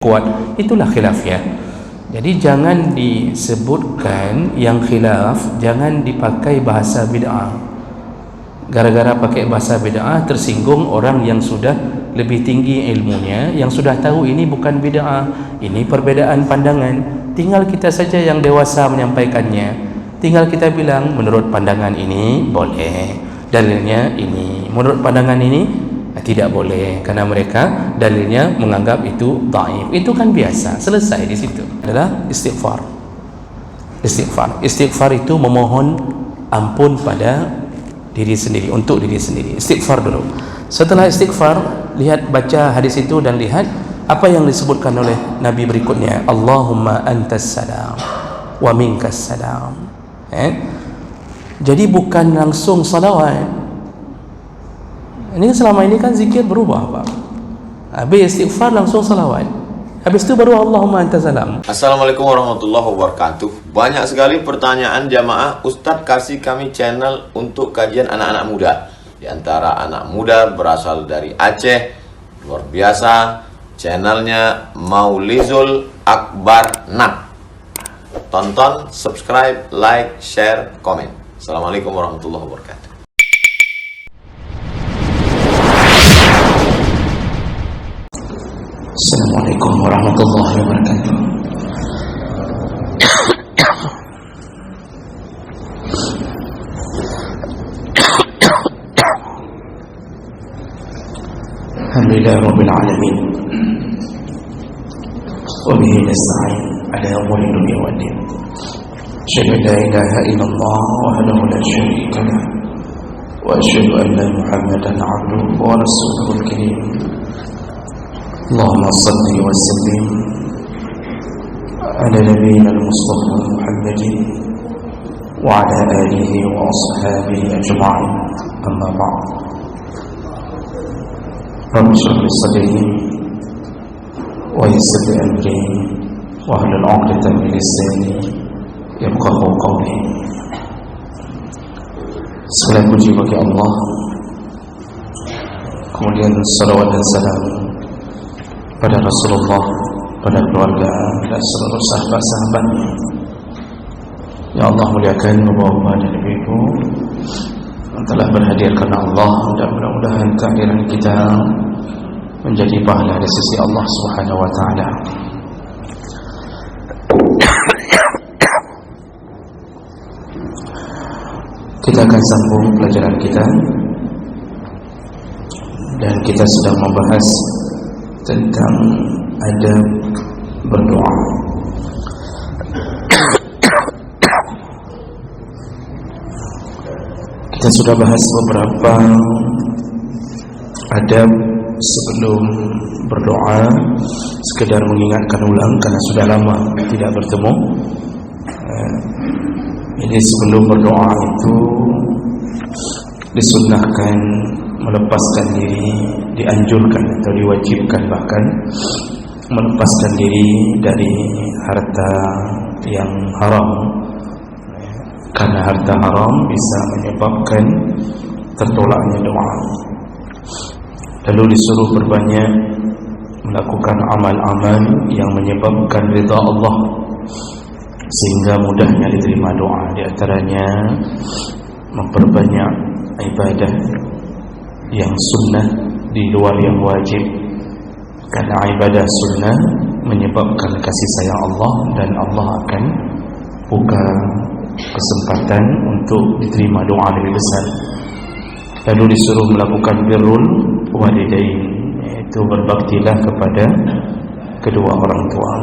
kuat, itulah khilaf ya. Jadi jangan disebutkan yang khilaf, jangan dipakai bahasa bid'ah. Gara-gara pakai bahasa bid'ah tersinggung orang yang sudah lebih tinggi ilmunya, yang sudah tahu ini bukan bid'ah, ini perbedaan pandangan. Tinggal kita saja yang dewasa menyampaikannya. Tinggal kita bilang menurut pandangan ini boleh, dalilnya ini. Menurut pandangan ini tidak boleh, karena mereka dalilnya menganggap itu dhaif. Itu kan biasa, selesai di situ. Adalah istighfar. Istighfar itu memohon ampun pada diri sendiri, untuk diri sendiri. Istighfar dulu. Setelah istighfar, lihat, baca hadis itu dan lihat apa yang disebutkan oleh Nabi berikutnya. Allahumma antas salam wa minkas salam. Jadi bukan langsung salawat. Ini selama ini kan zikir berubah, Pak. Habis istighfar langsung salawat. Habis itu baru Allahumma anta salam. Assalamualaikum warahmatullahi wabarakatuh. Banyak sekali pertanyaan jamaah, Ustadz kasih kami channel untuk kajian anak-anak muda. Di antara anak muda berasal dari Aceh, luar biasa. Channelnya Maulizul Akbar Nak. Tonton, subscribe, like, share, komen. Assalamualaikum warahmatullahi wabarakatuh. Assalamualaikum warahmatullahi wabarakatuh. Alhamdulillah rabbil alamin. Wa bihi nasta'in ala umuri dunya wad din. Asyhadu an la ilaha illallah wahdahu la syarika lah. Wa asyhadu anna Muhammadan 'abduhu wa rasuluhu al-karim. اللهم صل وسلم على نبينا المصطفى محمد وعلى آله وأصحابه أجمعين أما بعد رب اشرح لي صدري ويسر لي أمري واحلل عقدة من لساني يفقهوا قولي. Segala puji bagi Allah, kemudian salawat dan salam pada Rasulullah, pada keluarga dan seluruh sahabat-sahabatnya. Ya Allah, muliakan bapak dan ibu yang telah berhadir karena Allah, dan mudah-mudahan kehadiran kita menjadi pahala di sisi Allah Subhanahu wa taala. Kita akan sambung pelajaran kita, dan kita sedang membahas tentang adab berdoa. Kita sudah bahas beberapa adab sebelum berdoa, sekedar mengingatkan ulang karena sudah lama tidak bertemu. Ini sebelum berdoa itu disunnahkan melepaskan diri, dianjurkan atau diwajibkan bahkan melepaskan diri dari harta yang haram, karena harta haram bisa menyebabkan tertolaknya doa. Lalu disuruh berbanyak melakukan amal-amal yang menyebabkan ridha Allah sehingga mudahnya diterima doa. Di antaranya memperbanyak ibadah yang sunnah di luar yang wajib, karena ibadah sunnah menyebabkan kasih sayang Allah, dan Allah akan buka kesempatan untuk diterima doa lebih besar. Lalu disuruh melakukan birrul walidain, yaitu berbaktilah kepada kedua orang tua.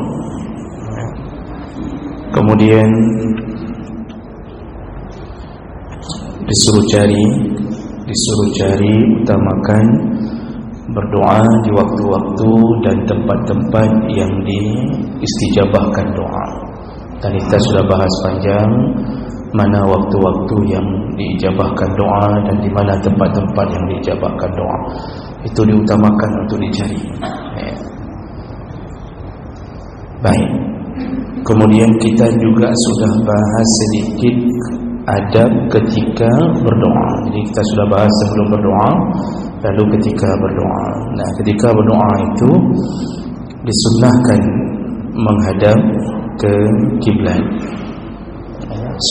Kemudian disuruh cari utamakan berdoa di waktu-waktu dan tempat-tempat yang diistijabahkan doa. Dan kita sudah bahas panjang mana waktu-waktu yang diijabahkan doa dan di mana tempat-tempat yang diijabahkan doa. Itu diutamakan untuk dicari. Baik. Kemudian kita juga sudah bahas sedikit adab ketika berdoa. Jadi kita sudah bahas sebelum berdoa, lalu ketika berdoa. Nah, ketika berdoa itu disunnahkan menghadap ke kiblat.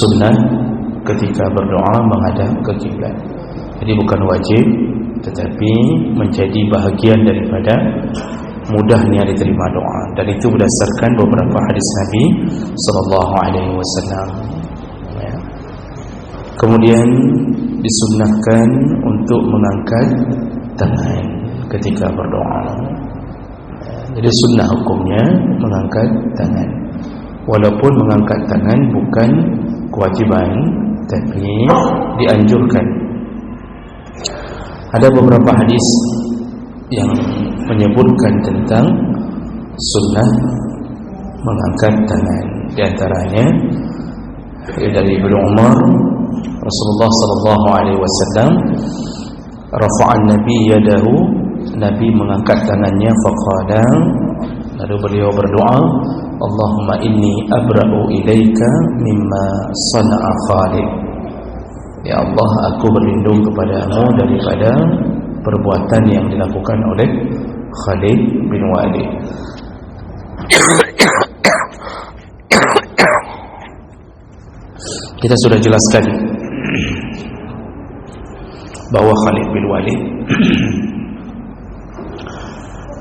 Sunnah ketika berdoa menghadap ke kiblat. Jadi bukan wajib, tetapi menjadi bahagian daripada mudahnya diterima doa, dan itu berdasarkan beberapa hadis Nabi sallallahu alaihi wasallam. Kemudian disunnahkan untuk mengangkat tangan ketika berdoa. Jadi sunnah hukumnya mengangkat tangan. Walaupun mengangkat tangan bukan kewajiban, tapi dianjurkan. Ada beberapa hadis yang menyebutkan tentang sunnah mengangkat tangan. Di antaranya dari Ibnu Umar, Rasulullah sallallahu alaihi wasallam rafa'an nabi yadahu, Nabi mengangkat tangannya, faqala, lalu beliau berdoa, Allahumma inni abra'u ilaika mimma sana'a Khalid. Ya Allah, aku berlindung kepadamu daripada perbuatan yang dilakukan oleh Khalid bin Walid. Kita sudah jelaskan bahwa Khalid bin Walid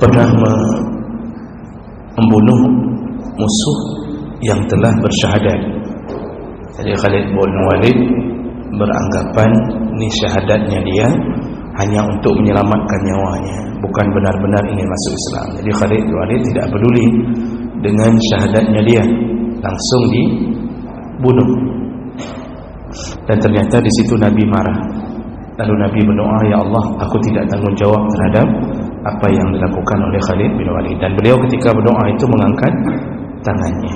pernah membunuh musuh yang telah bersyahadat. Jadi Khalid bin Walid beranggapan ini syahadatnya dia hanya untuk menyelamatkan nyawanya, bukan benar-benar ingin masuk Islam. Jadi Khalid bin Walid tidak peduli dengan syahadatnya dia, langsung dibunuh. Dan ternyata di situ Nabi marah. Lalu Nabi berdoa, ya Allah, aku tidak tanggung jawab terhadap apa yang dilakukan oleh Khalid bin Walid. Dan beliau ketika berdoa itu mengangkat tangannya.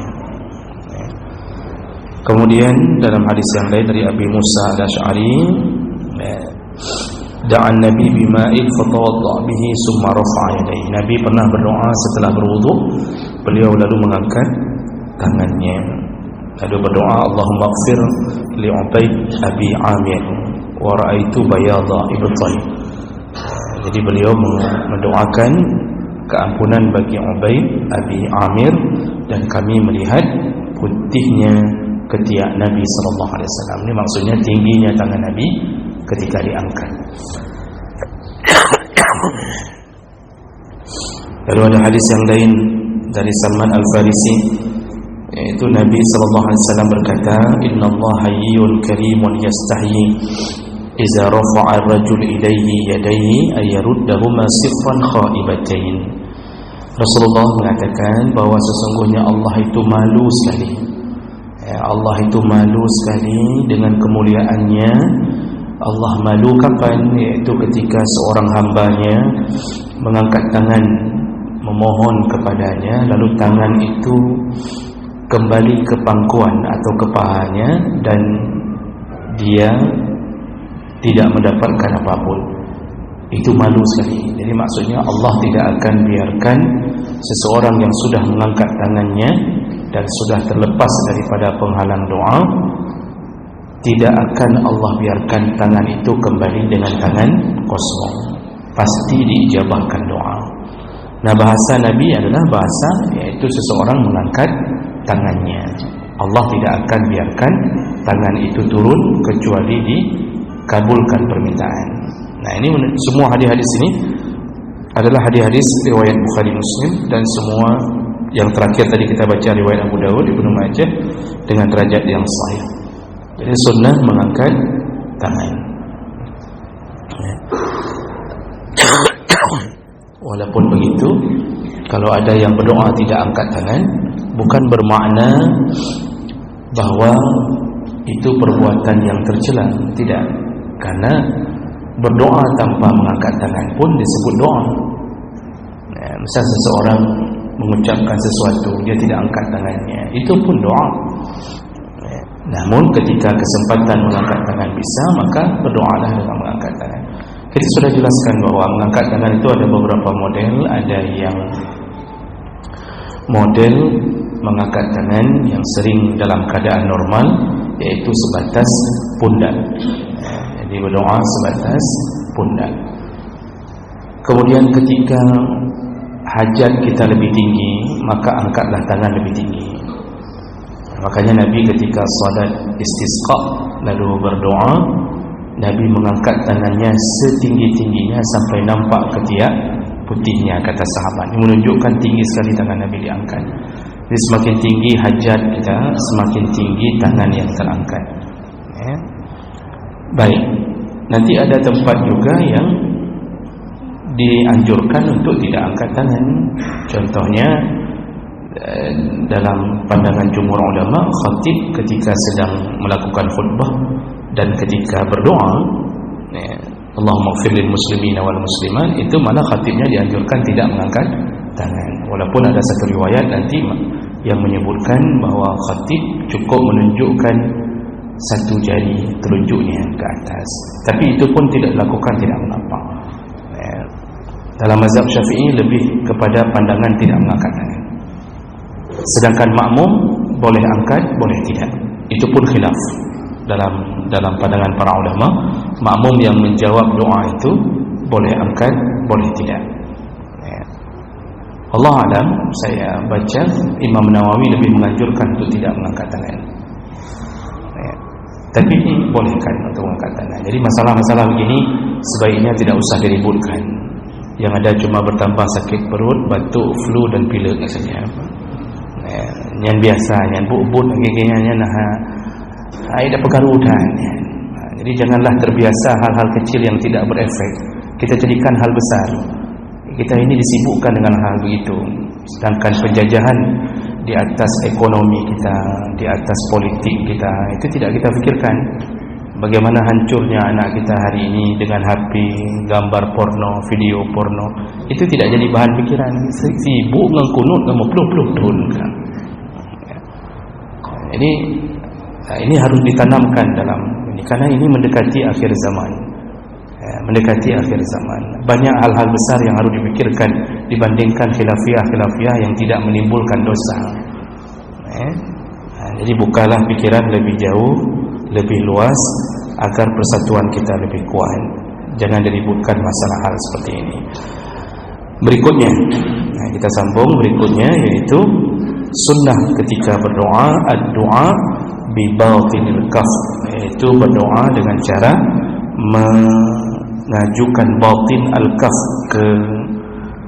Kemudian dalam hadis yang lain dari Abi Musa al-Asy'ari, da'an Nabi bima'in fatawadda bihi summa rafa'a yadayhi. Nabi pernah berdoa setelah berwudu, beliau lalu mengangkat tangannya. Lalu berdoa, Allahumma ighfir li Ubayd Abi Amir wa ra'aitu bayadha ibtai. Jadi beliau mendoakan keampunan bagi Ubayd Abi Amir, dan kami melihat putihnya ketiak Nabi sallallahu alaihi wasallam. Ini maksudnya tingginya tangan Nabi ketika diangkat. Lalu ada hadis yang lain dari Salman Al-Farisi, yaitu Nabi sallallahu alaihi wasallam berkata, innallaha hayyun karimun yastahyi idza rafa'a ar-rajul ilayhi yadayhi ay yaruddahuma sifran khaibatain. Rasulullah mengatakan bahwa sesungguhnya Allah itu malu sekali. Allah itu malu sekali dengan kemuliaannya. Allah malu kapan? Yaitu ketika seorang hambanya mengangkat tangan memohon kepadanya, lalu tangan itu kembali ke pangkuan atau ke pahanya, dan dia tidak mendapatkan apapun. Itu malu sekali. Jadi maksudnya Allah tidak akan biarkan seseorang yang sudah mengangkat tangannya dan sudah terlepas daripada penghalang doa, tidak akan Allah biarkan tangan itu kembali dengan tangan kosong. Pasti diijabahkan doa. Nah, bahasa Nabi adalah bahasa, yaitu seseorang mengangkat tangannya. Allah tidak akan biarkan tangan itu turun kecuali dikabulkan permintaan. Nah, ini semua hadis-hadis ini adalah hadis-hadis riwayat Bukhari Muslim, dan semua yang terakhir tadi kita baca riwayat Abu Dawud, Ibnu Majah dengan derajat yang sahih. Jadi sunnah mengangkat tangan. Walaupun begitu, kalau ada yang berdoa tidak angkat tangan, bukan bermakna bahwa itu perbuatan yang tercela, tidak. Karena berdoa tanpa mengangkat tangan pun disebut doa. Misal seseorang mengucapkan sesuatu, dia tidak angkat tangannya, itu pun doa. Namun ketika kesempatan mengangkat tangan bisa, maka berdoalah dengan mengangkat tangan. Kita sudah jelaskan bahwa mengangkat tangan itu ada beberapa model. Ada yang model mengangkat tangan yang sering dalam keadaan normal, yaitu sebatas pundak. Jadi berdoa sebatas pundak. Kemudian ketika hajat kita lebih tinggi, maka angkatlah tangan lebih tinggi. Makanya Nabi ketika salat istisqa lalu berdoa, Nabi mengangkat tangannya setinggi-tingginya sampai nampak ketiak putihnya, kata sahabat. Ini menunjukkan tinggi sekali tangan Nabi diangkat. Jadi semakin tinggi hajat kita, semakin tinggi tangan yang terangkat. Ya. Baik, nanti ada tempat juga yang dianjurkan untuk tidak angkat tangan. Contohnya dalam pandangan jumhur ulama, khatib ketika sedang melakukan khutbah dan ketika berdoa, ya, Allahumma ighfir lil muslimina wal muslimat, itu malah khatibnya dianjurkan tidak mengangkat tangan. Walaupun ada satu riwayat nanti yang menyebutkan bahawa khatib cukup menunjukkan satu jari telunjuknya ke atas, tapi itu pun tidak dilakukan, tidak mengapa. Ya. Dalam mazhab Syafi'i lebih kepada pandangan tidak mengangkat tangan. Sedangkan makmum boleh angkat, boleh tidak. Itu pun khilaf dalam pandangan para ulama. Makmum yang menjawab doa itu boleh angkat, boleh tidak. Ya. Allah alam, saya baca Imam Nawawi lebih menganjurkan untuk tidak mengangkat tangan. Ya. Tapi bolehkan untuk mengangkat tangan. Jadi masalah-masalah begini sebaiknya tidak usah diributkan. Yang ada cuma bertambah sakit perut, batuk, flu dan pilek saja. Yang biasa, yang buk-buk gigi-giginya nah ai dah pegarudan. Jadi janganlah terbiasa hal-hal kecil yang tidak berefek kita jadikan hal besar. Kita ini disibukkan dengan hal begitu, sedangkan penjajahan di atas ekonomi kita, di atas politik kita, itu tidak kita fikirkan. Bagaimana hancurnya anak kita hari ini dengan HP, gambar porno, video porno, itu tidak jadi bahan pikiran. Sibuk dengan kunut, dengan peluk-peluk turun kan. Jadi ini harus ditanamkan dalam ini, karena ini mendekati akhir zaman. Mendekati akhir zaman, banyak hal-hal besar yang harus dipikirkan dibandingkan khilafiyah yang tidak menimbulkan dosa. Jadi bukalah pikiran lebih jauh, lebih luas, agar persatuan kita lebih kuat. Jangan diributkan masalah hal seperti ini. Berikutnya, kita sambung berikutnya, yaitu sunnah ketika berdoa, ad-du'a bi batinil kaf, yaitu berdoa dengan cara mengajukan batin al-kaf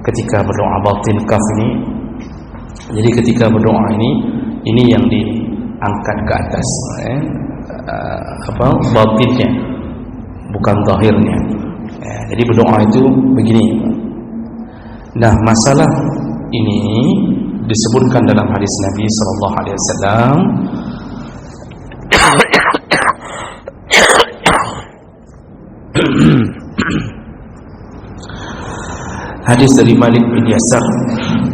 ketika berdoa. Batin kaf ini, jadi ketika berdoa ini yang diangkat ke atas, batinnya, bukan zahirnya. Jadi berdoa itu begini. Nah, masalah ini disebutkan dalam hadis Nabi sallallahu alaihi wasallam. Hadis dari Malik bin Yasar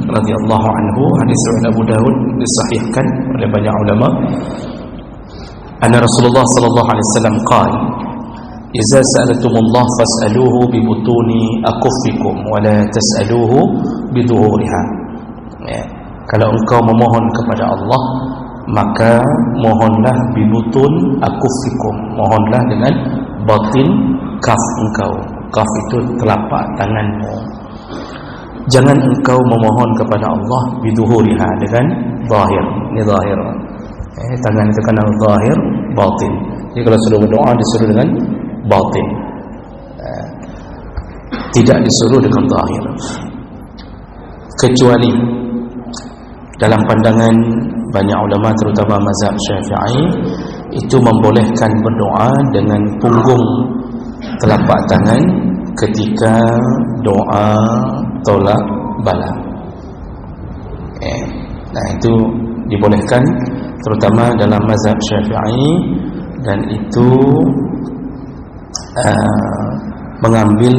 radhiyallahu anhu, hadis riwayat Abu Dawud, disahihkan oleh banyak ulama. Anna Rasulullah sallallahu alaihi wasallam qala, "Idza sa'altumullah fas'aluhu bi butuni akuffikum wa la tas'aluhu bi dhuhuriha." Ya, kalau engkau memohon kepada Allah, maka mohonlah bi butun akuffikum, mohonlah dengan batin kaf engkau. Kaf itu telapak tanganmu. Jangan engkau memohon kepada Allah biduhuriha, dengan zahir. Ini zahir. Tangan itu kan zahir, batin. Jadi kalau suruh berdoa disuruh dengan batin, tidak disuruh dengan zahir. Kecuali dalam pandangan banyak ulama, terutama mazhab Syafi'i, itu membolehkan berdoa dengan punggung telapak tangan ketika doa tolak bala. Nah, itu dibolehkan terutama dalam mazhab Syafi'i, dan itu mengambil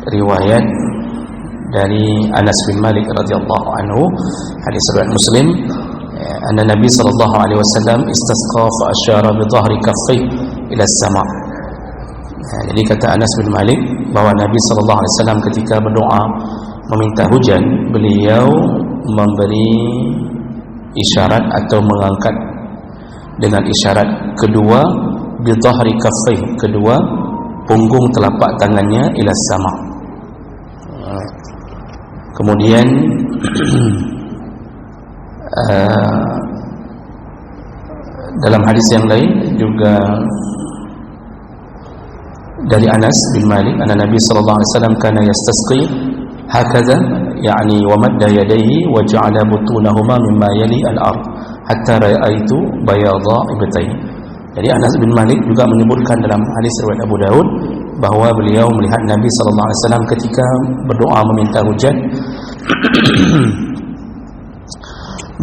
riwayat dari Anas bin Malik radhiyallahu anhu, hadis riwayat Muslim, anna Nabi sallallahu alaihi wasallam istasqa fa asyara bi dhahri kaffai ila as-sama'. Jadi kata Anas bin Malik bahwa Nabi sallallahu alaihi wasallam ketika berdoa meminta hujan, beliau memberi isyarat atau mengangkat dengan isyarat kedua bi dhahri kaffai, kedua punggung telapak tangannya ila sama', Kemudian dalam hadis yang lain juga dari Anas bin Malik, anna Nabi sallallahu alaihi wasallam kana yastasqi hakadha, yani wa madda yadayhi wa ja'ala butunahuma mimma yali al-ard hatta ra'aitu bayadha ibtai. Jadi Anas bin Malik juga menyebutkan dalam hadis riwayat Abu Daud bahawa beliau melihat Nabi sallallahu alaihi wasallam ketika berdoa meminta hujan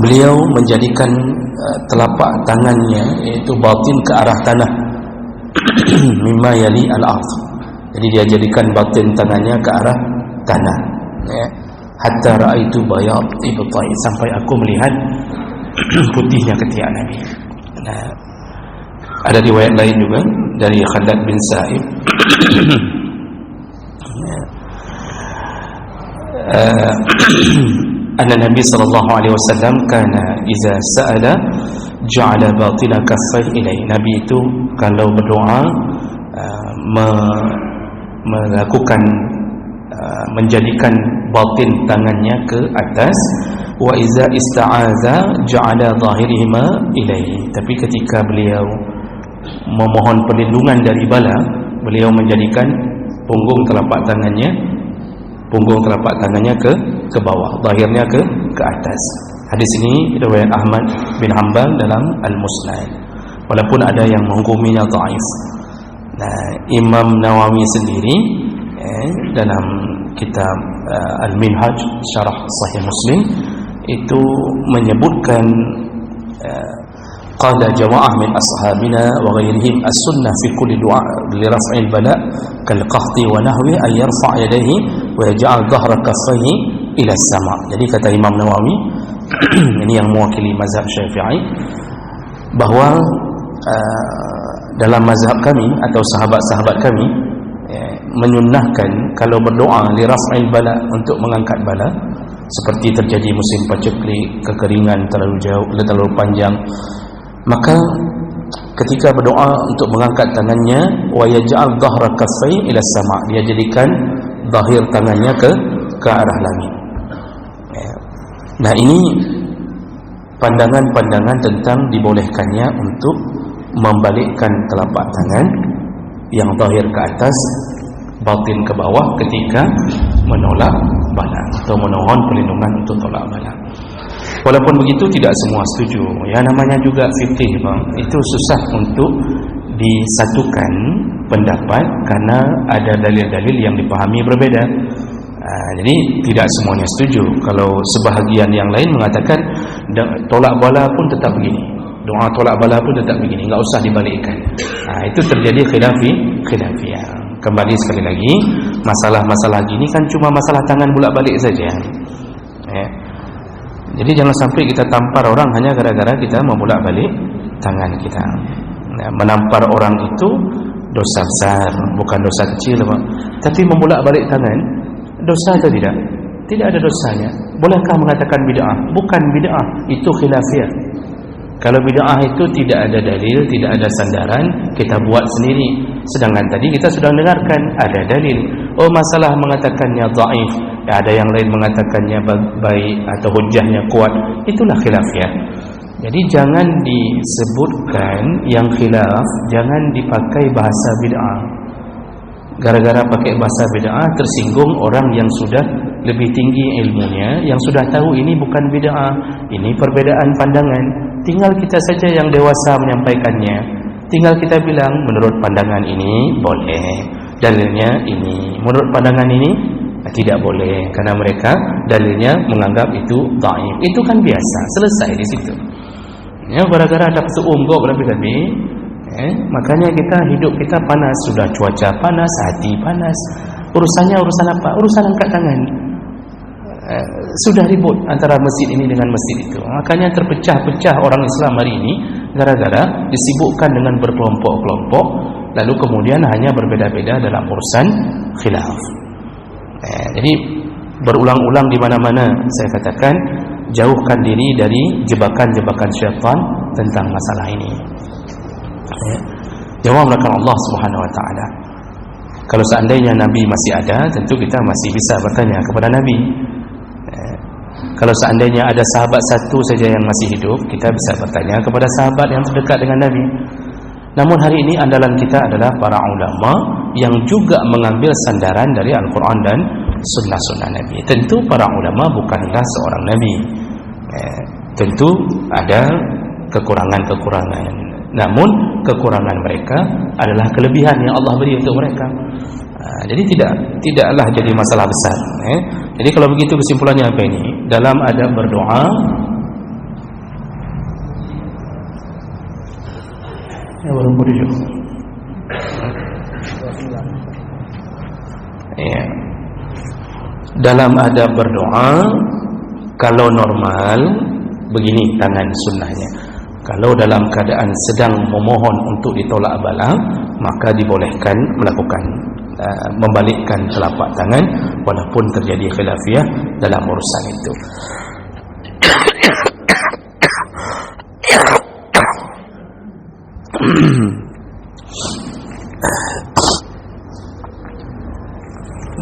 beliau menjadikan telapak tangannya, iaitu batin, ke arah tanah mimma yali al-ard. Jadi dia jadikan batin tangannya ke arah tanah, ya. Hatta raaitu bayad ibtai, sampai aku melihat putihnya ketiak Nabi. Nah, ada riwayat lain juga dari Khalad bin Sa'ib anna Nabi sallallahu alaihi wasallam kana idza sa'ala ja'ala batila kaffaihi ilai. Nabi itu kalau berdoa melakukan menjadikan batin tangannya ke atas, wa iza ista'aza ja'ala zahirihima ilaihi. Tapi ketika beliau memohon perlindungan dari bala, beliau menjadikan punggung telapak tangannya ke bawah, zahirnya ke atas. Hadis ini riwayat Ahmad bin Hanbal dalam Al-Musnad, walaupun ada yang menghukuminya dhaif. Nah, Imam Nawawi sendiri dalam kitab Al-Minhaj Syarah Sahih Muslim itu menyebutkan qala jama'ah min ashabina wa ghairihim as-sunnah fi kulli du'a li raf'il bala kal qahti wa nahwi ay yarfa' yadayhi wa yaj'al dhahra kaffayhi ila as-sama'. Jadi kata Imam Nawawi ini yang mewakili mazhab Syafi'i, bahawa dalam mazhab kami atau sahabat-sahabat kami menyunnahkan kalau berdoa li raf'il bala, untuk mengangkat bala, seperti terjadi musim paceklik, kekeringan terlalu panjang, maka ketika berdoa untuk mengangkat tangannya, wa yaj'al dhahra kaffai ila sama', dia jadikan zahir tangannya ke arah langit. Nah, ini pandangan-pandangan tentang dibolehkannya untuk membalikkan telapak tangan yang zahir ke atas, batin ke bawah ketika menolak bala atau memohon perlindungan untuk tolak bala. Walaupun begitu tidak semua setuju. Ya, namanya juga fikih, bang. Itu susah untuk disatukan pendapat karena ada dalil-dalil yang dipahami berbeda. Jadi tidak semuanya setuju. Kalau sebahagian yang lain mengatakan tolak bala pun tetap begini, doa tolak bala pun tetap begini, enggak usah dibalikkan. Itu terjadi khilafiyah. Kembali sekali lagi, masalah-masalah gini kan cuma masalah tangan bolak-balik saja. Jadi jangan sampai kita tampar orang hanya gara-gara kita membolak-balik tangan kita. Menampar orang itu dosa besar, bukan dosa kecil, Pak. Tapi membolak-balik tangan dosa atau tidak? Tidak ada dosanya. Bolehkah mengatakan bid'ah? Bukan bid'ah, itu khilafiyah. Kalau bid'ah itu tidak ada dalil, tidak ada sandaran, kita buat sendiri. Sedangkan tadi kita sudah dengarkan ada dalil. Oh, masalah mengatakannya dhaif, ya, ada yang lain mengatakannya baik atau hujahnya kuat. Itulah khilafiyah. Jadi jangan disebutkan yang khilaf, jangan dipakai bahasa bid'ah. Gara-gara pakai bahasa bid'ah tersinggung orang yang sudah lebih tinggi ilmunya, yang sudah tahu ini bukan bid'ah, ini perbedaan pandangan. Tinggal kita saja yang dewasa menyampaikannya. Tinggal kita bilang menurut pandangan ini boleh, dalilnya ini. Menurut pandangan ini tidak boleh karena mereka dalilnya menganggap itu dhaif. Itu kan biasa, selesai di situ. Ya, gara-gara ada seunggok lebih-lebih, makanya kita hidup kita panas, sudah cuaca panas, hati panas. Urusannya urusan apa? Urusan angkat tangan. Sudah ribut antara masjid ini dengan masjid itu. Makanya terpecah-pecah orang Islam hari ini gara-gara disibukkan dengan berkelompok-kelompok, lalu kemudian hanya berbeda-beda dalam urusan khilaf. Jadi berulang-ulang di mana-mana saya katakan, jauhkan diri dari jebakan-jebakan syaitan tentang masalah ini. Jawablah Allah Subhanahu wa taala. Kalau seandainya Nabi masih ada, tentu kita masih bisa bertanya kepada Nabi. Kalau seandainya ada sahabat satu saja yang masih hidup, kita bisa bertanya kepada sahabat yang terdekat dengan Nabi. Namun hari ini andalan kita adalah para ulama yang juga mengambil sandaran dari Al-Quran dan sunnah-sunnah Nabi. Tentu para ulama bukanlah seorang Nabi, tentu ada kekurangan-kekurangan. Namun kekurangan mereka adalah kelebihan yang Allah beri untuk mereka. Jadi tidaklah jadi masalah besar. Jadi kalau begitu kesimpulannya apa ini? Dalam adab berdoa, dalam adab berdoa, kalau normal begini tangan sunnahnya. Kalau dalam keadaan sedang memohon untuk ditolak bala, maka dibolehkan melakukan membalikkan telapak tangan walaupun terjadi khilafiyah dalam urusan itu.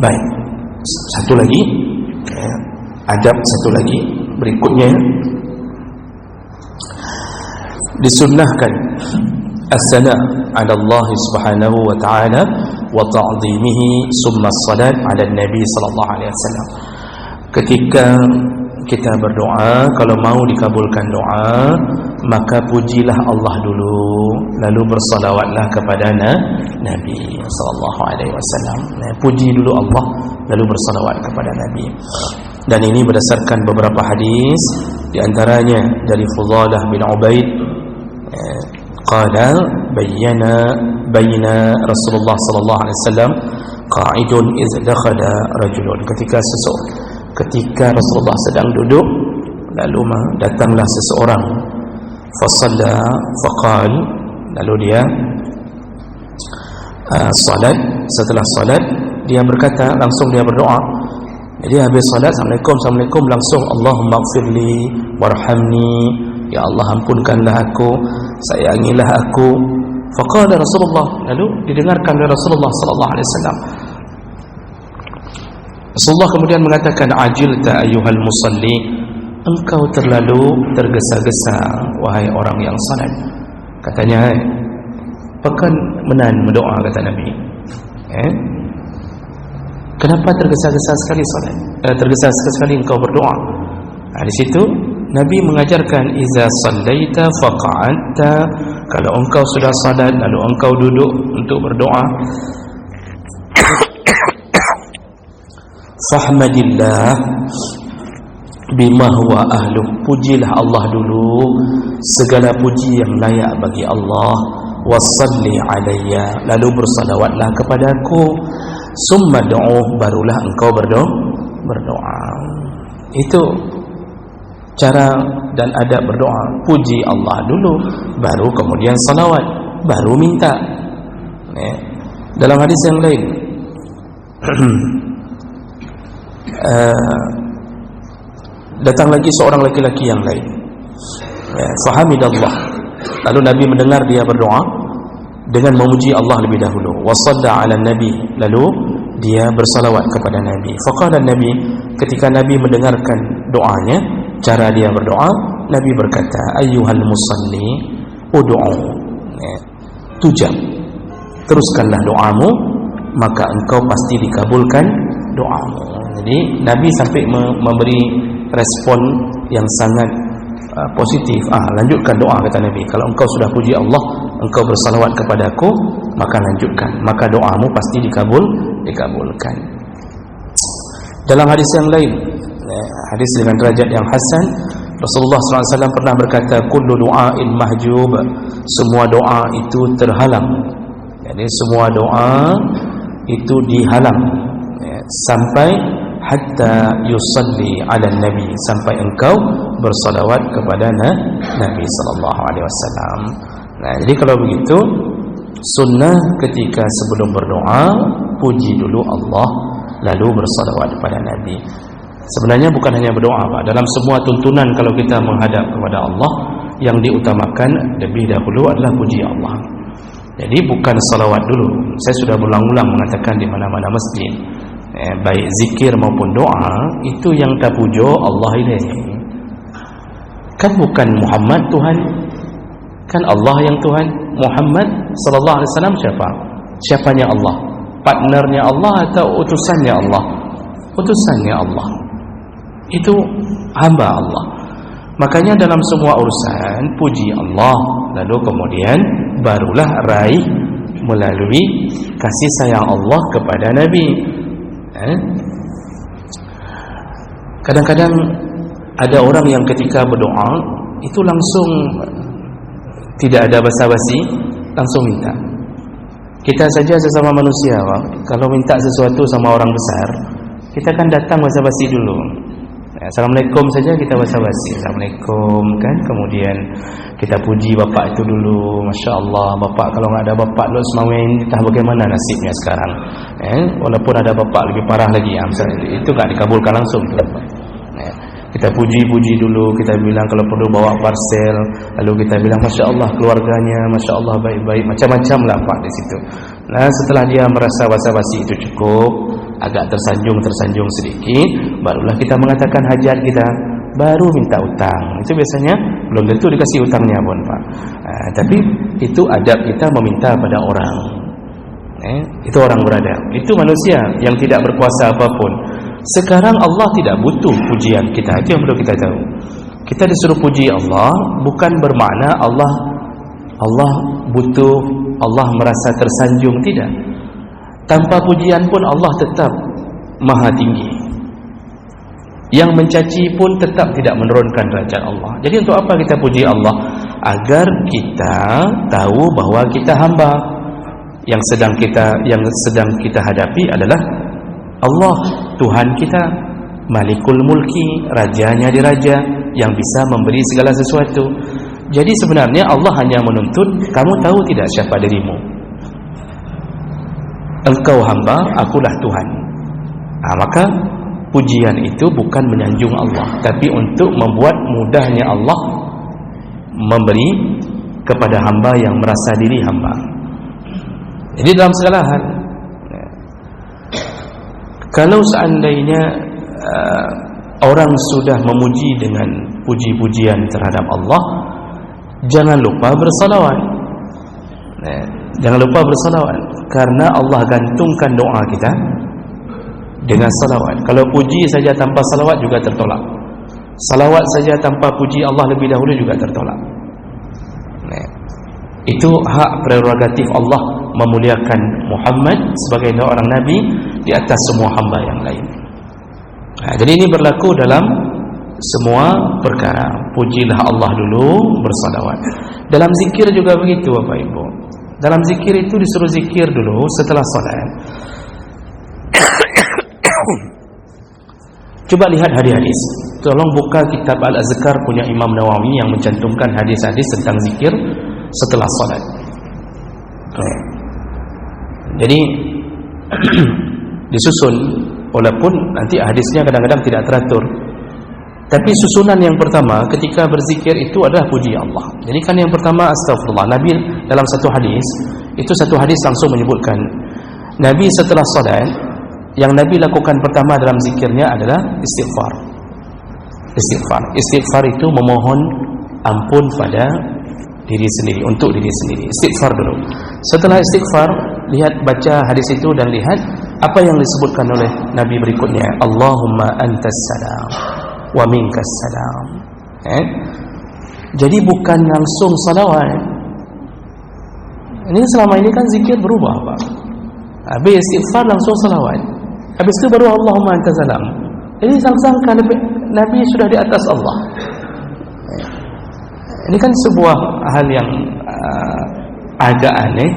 Baik, satu lagi adab, satu lagi berikutnya, disunnahkan as-sana' 'ala Allah subhanahu wa ta'ala wa ta'zimihi summa as-salat 'ala Nabi sallallahu alaihi wasallam. Ketika kita berdoa, kalau mau dikabulkan doa, maka pujilah Allah dulu, lalu bersalawatlah kepada Nabi sallallahu alaihi wasallam. Puji dulu Allah, lalu bersalawat kepada Nabi. Dan ini berdasarkan beberapa hadis, di antaranya dari Fudhalah bin Ubaid, qala bayyana Rasulullah sallallahu alaihi wasallam qa'idun iz dakhala rajulun. Ketika Rasulullah sedang duduk, lalu datanglah seseorang, fasalla faqal, lalu dia salat. Setelah salat dia berkata, langsung dia berdoa. Jadi habis salat, assalamualaikum, langsung Allahumma ighfirli warhamni, ya Allah ampunkanlah aku, sayangilah aku. Faqala Rasulullah, lalu didengarkan oleh Rasulullah sallallahu alaihi wasallam. Rasulullah kemudian mengatakan, ajilta ayyuhal musalli, engkau terlalu tergesa-gesa wahai orang yang salat. Katanya, pekan menan berdoa, kata Nabi. Kenapa tergesa-gesa sekali salat? Tergesa-gesa sekali engkau berdoa. Di situ Nabi mengajarkan, iza sallaita faqa'adta, kalau engkau sudah salat lalu engkau duduk untuk berdoa, fahmadillah bima huwa ahluh, pujilah Allah dulu, segala puji yang layak bagi Allah, wasalli alayya, lalu bersalawatlah kepadaku, summa du'uh, barulah engkau berdoa. Itu cara dan adab berdoa. Puji Allah dulu, baru kemudian salawat, baru minta. Dalam hadis yang lain datang lagi seorang laki-laki yang lain, fahamidallah, lalu Nabi mendengar dia berdoa dengan memuji Allah lebih dahulu, wasalla ala Nabi, lalu dia bersalawat kepada Nabi. Faqala Nabi, ketika Nabi mendengarkan doanya, cara dia berdoa, Nabi berkata, ayyuhal musalli ud'u, tujab, teruskanlah doamu, maka engkau pasti dikabulkan doamu. Jadi Nabi sampai memberi respon yang sangat positif. Lanjutkan doa, kata Nabi. Kalau engkau sudah puji Allah, engkau bersalawat kepadaku, maka lanjutkan, maka doamu pasti dikabulkan. Dalam hadis yang lain, hadis dengan derajat yang hasan, Rasulullah SAW pernah berkata, kullu du'ain mahjub, semua doa itu terhalang. Jadi semua doa itu dihalang, sampai hatta yusalli ala Nabi, sampai engkau bersalawat kepada Nabi sallallahu alaihi wasallam. Jadi kalau begitu, sunnah ketika sebelum berdoa, puji dulu Allah, lalu bersalawat kepada Nabi. Sebenarnya bukan hanya berdoa, Pak. Dalam semua tuntunan kalau kita menghadap kepada Allah, yang diutamakan lebih dahulu adalah puji Allah. Jadi bukan salawat dulu. Saya sudah berulang-ulang mengatakan di mana-mana masjid, baik zikir maupun doa, itu yang terpuja Allah ini. Kan bukan Muhammad Tuhan, kan Allah yang Tuhan. Muhammad sallallahu alaihi wasallam siapa? Siapanya Allah? Partnernya Allah atau utusannya Allah? Utusannya Allah. Itu hamba Allah. Makanya dalam semua urusan puji Allah, lalu kemudian barulah raih melalui kasih sayang Allah kepada Nabi. Kadang-kadang ada orang yang ketika berdoa itu langsung tidak ada basa-basi, langsung minta. Kita saja sesama manusia, kalau minta sesuatu sama orang besar, kita kan datang basa-basi dulu. Assalamualaikum saja kita basa-basi, assalamualaikum kan, kemudian kita puji bapak itu dulu, masya Allah bapak, kalau nggak ada bapak lu semawin entah bagaimana nasibnya sekarang. Walaupun ada bapak lebih parah lagi, itu nggak dikabulkan langsung. Kita puji-puji dulu, kita bilang kalau perlu bawa parcel, lalu kita bilang masya Allah keluarganya, masya Allah baik-baik, macam-macam lah Pak di situ. Nah setelah dia merasa basa-basi itu cukup, agak tersanjung sedikit, barulah kita mengatakan hajat kita, baru minta utang. Itu biasanya belum tentu dikasih utangnya pun Pak. Tapi itu adab kita meminta pada orang. Itu orang beradab, itu manusia yang tidak berkuasa apapun. Sekarang Allah tidak butuh pujian kita, itu yang perlu kita tahu. Kita disuruh puji Allah bukan bermakna Allah butuh, Allah merasa tersanjung, tidak. Tanpa pujian pun Allah tetap maha tinggi. Yang mencaci pun tetap tidak menurunkan derajat Allah. Jadi untuk apa kita puji Allah? Agar kita tahu bahwa kita hamba. Yang sedang kita hadapi adalah Allah, Tuhan kita, Malikul Mulki, rajanya di raja, yang bisa memberi segala sesuatu. Jadi sebenarnya Allah hanya menuntut, kamu tahu tidak siapa dirimu? Engkau hamba, akulah Tuhan. Maka pujian itu bukan menyanjung Allah, tapi untuk membuat mudahnya Allah memberi kepada hamba yang merasa diri hamba. Jadi dalam segala hal, kalau seandainya orang sudah memuji dengan puji-pujian terhadap Allah, jangan lupa bersalawat. Jangan lupa bersalawat, karena Allah gantungkan doa kita dengan salawat. Kalau puji saja tanpa salawat juga tertolak. Salawat saja tanpa puji Allah lebih dahulu juga tertolak. Itu hak prerogatif Allah memuliakan Muhammad sebagai seorang Nabi di atas semua hamba yang lain. Jadi ini berlaku dalam semua perkara. Pujilah Allah dulu, bersalawat. Dalam zikir juga begitu Bapak Ibu. Dalam zikir itu disuruh zikir dulu setelah salat. Coba lihat hadis-hadis. Tolong buka kitab Al-Azkar punya Imam Nawawi yang mencantumkan hadis-hadis tentang zikir setelah salat. Jadi disusun, walaupun nanti hadisnya kadang-kadang tidak teratur, tapi susunan yang pertama ketika berzikir itu adalah puji Allah. Jadi kan yang pertama astagfirullah. Nabi dalam satu hadis, itu satu hadis langsung menyebutkan Nabi setelah salat, yang Nabi lakukan pertama dalam zikirnya adalah istighfar. Istighfar itu memohon ampun pada diri sendiri, untuk diri sendiri. Istighfar dulu. Setelah istighfar, lihat, baca hadis itu dan lihat apa yang disebutkan oleh Nabi berikutnya. Allahumma antas salam wa minkas salam. Jadi bukan langsung salawat. Ini selama ini kan zikir berubah Pak. Habis istighfar langsung salawat, habis itu baru Allahumma antas salam. Jadi sangka Nabi sudah di atas Allah. Ini kan sebuah hal yang agak aneh,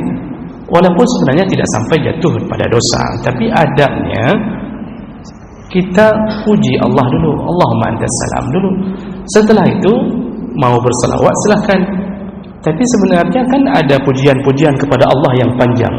walaupun sebenarnya tidak sampai jatuh pada dosa, tapi adabnya kita puji Allah dulu, Allahumma antas salam dulu. Setelah itu mau berselawat silahkan. Tapi sebenarnya kan ada pujian-pujian kepada Allah yang panjang.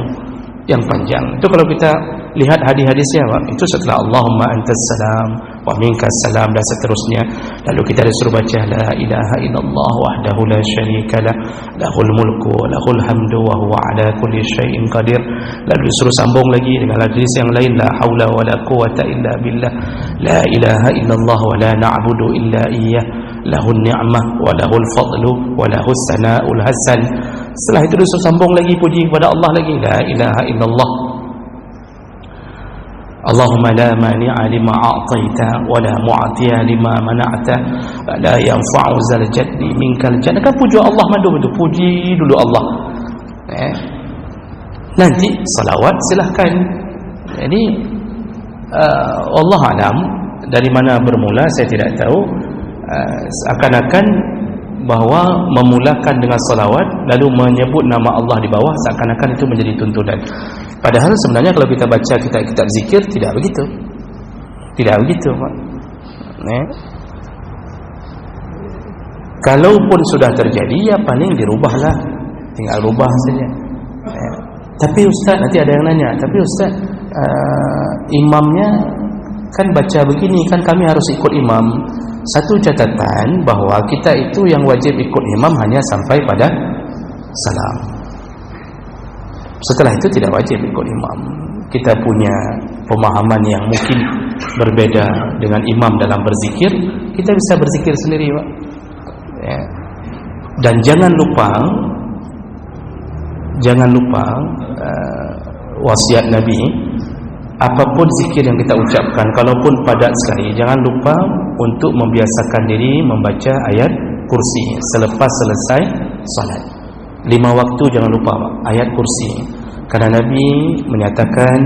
yang panjang. Itu kalau kita lihat hadis-hadisnya, itu setelah Allahumma antas salam wa minkas salam dan seterusnya. Lalu kita disuruh baca la ilaha illallah wahdahu la syarika lah, lahul mulku wa lahul hamdu wa huwa ala kulli syai'in qadir. Lalu disuruh sambung lagi dengan hadis yang lain, la haula wa la quwata illa billah, la ilaha illallah wa la na'budu illa iyyah, lahun ni'mah wa lahul fadlu wa lahus sana'ul hasan. Setelah itu disuruh sambung lagi puji kepada Allah lagi, la ilaha illallah Allahumma la mani'a lima a'taita wa la mu'atiya lima mana'ta wa la yanfa'u zal jaddi minkal jadd. Kan puji Allah madu betul, puji dulu Allah. Nanti salawat silahkan. Jadi Allah alam dari mana bermula saya tidak tahu. Seakan-akan bahawa memulakan dengan salawat lalu menyebut nama Allah di bawah, seakan-akan itu menjadi tuntunan. Padahal sebenarnya kalau kita baca kitab-kitab zikir tidak begitu. Tidak begitu, Pak. Kalaupun sudah terjadi, ya paling dirubahlah, tinggal rubah saja. Tapi Ustaz, nanti ada yang nanya, tapi Ustaz, imamnya kan baca begini, kan kami harus ikut imam. Satu catatan bahawa kita itu yang wajib ikut imam hanya sampai pada salam. Setelah itu tidak wajib ikut imam. Kita punya pemahaman yang mungkin berbeda dengan imam dalam berzikir, kita bisa berzikir sendiri, Pak. Dan jangan lupa wasiat Nabi, apapun zikir yang kita ucapkan, kalaupun padat sekali, jangan lupa untuk membiasakan diri membaca ayat kursi selepas selesai salat. 5 waktu jangan lupa ayat kursi, karena Nabi menyatakan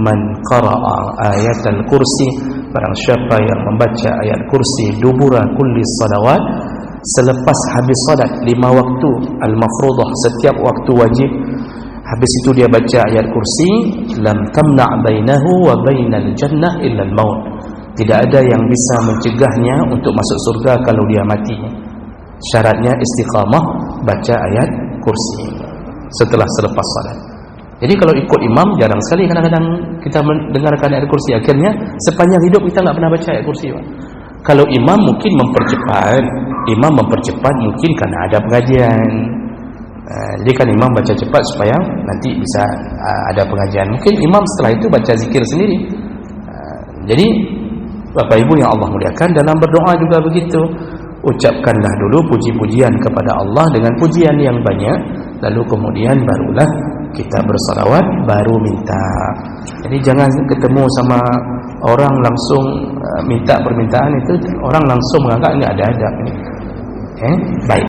man qara'a ayat al-kursi, barang siapa yang membaca ayat kursi dubura kulli salawat, selepas habis salat 5 waktu al-mafruḍah, setiap waktu wajib, habis itu dia baca ayat kursi, lam tamna' bainahu wa bainal jannah illa al-maut. Tidak ada yang bisa mencegahnya untuk masuk surga kalau dia mati. Syaratnya istiqamah baca ayat kursi setelah selepas salat. Jadi kalau ikut imam jarang sekali kadang-kadang kita mendengarkan ayat kursi. Akhirnya sepanjang hidup kita enggak pernah baca ayat kursi, Pak. Kalau imam mungkin mempercepat mungkin karena ada pengajian. Jadi kan imam baca cepat supaya nanti bisa ada pengajian. Mungkin imam setelah itu baca zikir sendiri. Jadi Bapak Ibu yang Allah muliakan, dalam berdoa juga begitu. Ucapkanlah dulu puji-pujian kepada Allah dengan pujian yang banyak, lalu kemudian barulah kita bersalawat, baru minta. Jadi jangan ketemu sama orang langsung minta permintaan, itu orang langsung menganggap enggak ada adab. Baik.